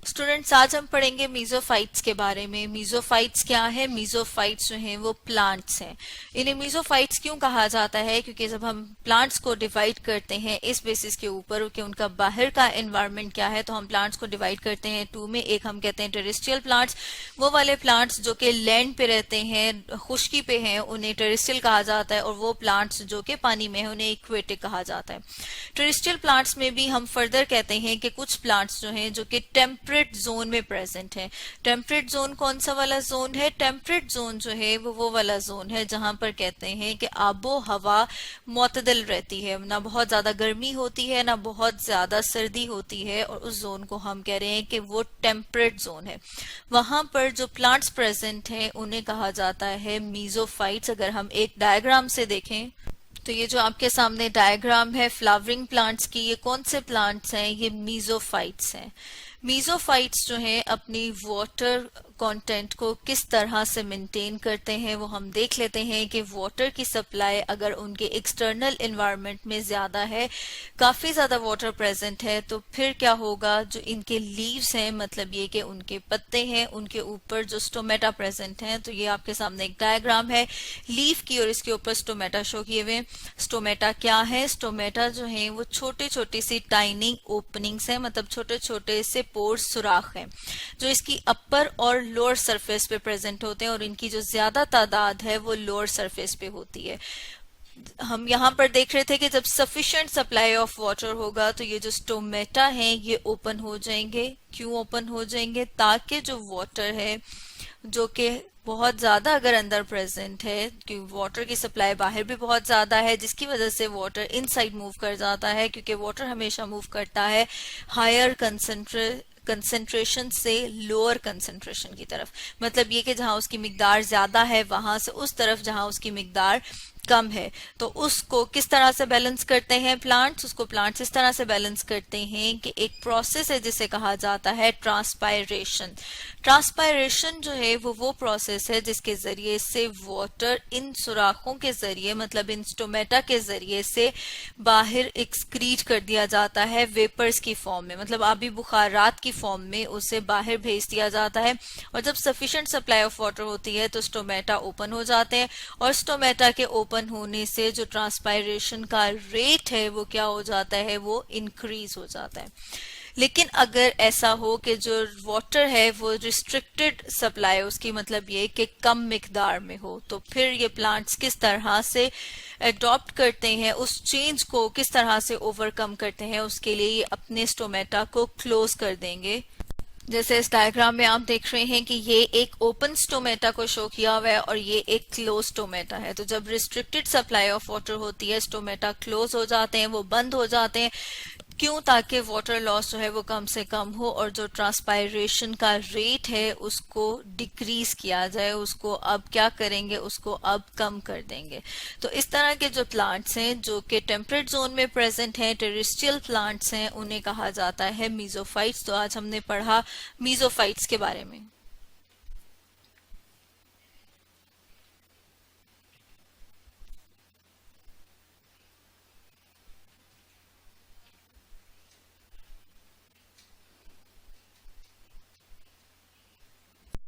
Students, आज हम पढ़ेंगे मीजोफाइट्स के बारे में। मीजोफाइट्स क्या है? मीजोफाइट्स जो हैं वो प्लांट्स हैं। इन्हें मीजोफाइट्स क्यों कहा जाता है? क्योंकि जब हम प्लांट्स को डिवाइड करते हैं इस बेसिस के ऊपर कि उनका बाहर का एनवायरनमेंट क्या है, तो हम प्लांट्स को डिवाइड करते हैं टू में। एक हम कहते हैं टेरेस्ट्रियल प्लांट्स, वो वाले प्लांट्स जो कि लैंड पे रहते हैं, खुश्की पे हैं, उन्हें टेरेस्ट्रियल कहा जाता है। और वो प्लांट्स जो कि पानी में है उन्हें एक्वेटिक कहा जाता है। टेरेस्ट्रियल प्लांट्स में भी हम फर्दर कहते हैं कि कुछ प्लांट्स जो हैं जो कि टेम्परेट जोन में प्रेजेंट है। टेम्परेट जोन कौन सा वाला जोन है? टेम्परेट जोन जो है वो वाला जोन है जहां पर कहते हैं कि आबो हवा मुतदल रहती है, ना बहुत ज्यादा गर्मी होती है ना बहुत ज्यादा सर्दी होती है, और उस जोन को हम कह रहे हैं कि वो टेम्परेट जोन है। वहां पर जो प्लांट्स प्रेजेंट हैं उन्हें कहा जाता है मीजोफाइट्स। अगर हम एक डायग्राम से देखें तो ये जो आपके सामने डायग्राम है फ्लावरिंग प्लांट्स की, ये कौन से प्लांट्स हैं? ये मीजोफाइट्स हैं। मीजोफाइट्स जो हैं अपनी वाटर कंटेंट को किस तरह से मेंटेन करते हैं वो हम देख लेते हैं कि वाटर की सप्लाई अगर उनके एक्सटर्नल एनवायरनमेंट में ज्यादा है, काफी ज्यादा वाटर प्रेजेंट है, तो फिर क्या होगा? जो इनके लीव्स हैं, मतलब ये कि उनके पत्ते हैं, उनके ऊपर जो स्टोमेटा प्रेजेंट हैं। तो ये आपके सामने एक डायग्राम है लीफ की और इसके ऊपर स्टोमेटा शो किए हुए। स्टोमेटा क्या है? स्टोमेटा जो है वो छोटे छोटे सी टाइनी ओपनिंग्स हैं, मतलब छोटे छोटे से पोर्स, सुराख हैं, जो इसकी अपर और लोअर सरफेस पे प्रेजेंट होते हैं, और इनकी जो ज्यादा तादाद है वो लोअर सरफेस पे होती है। हम यहाँ पर देख रहे थे कि जब सफिशिएंट सप्लाई ऑफ वाटर होगा तो ये जो स्टोमेटा हैं ये ओपन हो जाएंगे। क्यों ओपन हो जाएंगे? ताकि जो वाटर है जो कि बहुत ज्यादा अगर अंदर प्रेजेंट है, कि वाटर की सप्लाई बाहर भी बहुत ज्यादा है, जिसकी वजह से वाटर इनसाइड मूव कर जाता है, क्योंकि वाटर हमेशा मूव करता है हायर कंसेंट्रेशन से लोअर कंसेंट्रेशन की तरफ। मतलब ये कि जहां उसकी मिकदार ज्यादा है वहां से उस तरफ जहां उसकी मिकदार कम है। तो उसको किस तरह से बैलेंस करते हैं प्लांट्स? उसको प्लांट्स इस तरह से बैलेंस करते हैं कि एक प्रोसेस है जिसे कहा जाता है ट्रांसपायरेशन। ट्रांसपायरेशन जो है वो प्रोसेस है जिसके जरिए से वाटर इन सुराखों के जरिए, मतलब इन स्टोमेटा के जरिए से बाहर एक्सक्रीट कर दिया जाता है वेपर्स की फॉर्म में, मतलब आबी बुखारात की फॉर्म में उसे बाहर भेज दिया जाता है। और जब सफिशिएंट सप्लाई ऑफ वाटर होती है तो स्टोमेटा ओपन हो जाते हैं, और स्टोमेटा के ओपन होने से जो ट्रांसपायरेशन का रेट है वो क्या हो जाता है? वो इंक्रीज हो जाता है। लेकिन अगर ऐसा हो कि जो वाटर है वो रिस्ट्रिक्टेड सप्लाई, उसकी मतलब ये कि कम मिकदार में हो, तो फिर ये प्लांट्स किस तरह से अडॉप्ट करते हैं, उस चेंज को किस तरह से ओवरकम करते हैं? उसके लिए ये अपने स्टोमेटा को क्लोज कर देंगे। जैसे इस डायग्राम में आप देख रहे हैं कि ये एक ओपन स्टोमेटा को शो किया हुआ है और ये एक क्लोज स्टोमेटा है। तो जब रिस्ट्रिक्टेड सप्लाई ऑफ वाटर होती है स्टोमेटा क्लोज हो जाते हैं, वो बंद हो जाते हैं। क्यों? ताकि वाटर लॉस जो है वो कम से कम हो और जो ट्रांसपायरेशन का रेट है उसको डिक्रीज किया जाए। उसको अब क्या करेंगे? उसको अब कम कर देंगे। तो इस तरह के जो प्लांट्स हैं जो कि टेम्परेट जोन में प्रेजेंट हैं, टेरेस्ट्रियल प्लांट्स हैं, उन्हें कहा जाता है मीजोफाइट्स। तो आज हमने पढ़ा मीजोफाइट्स के बारे में।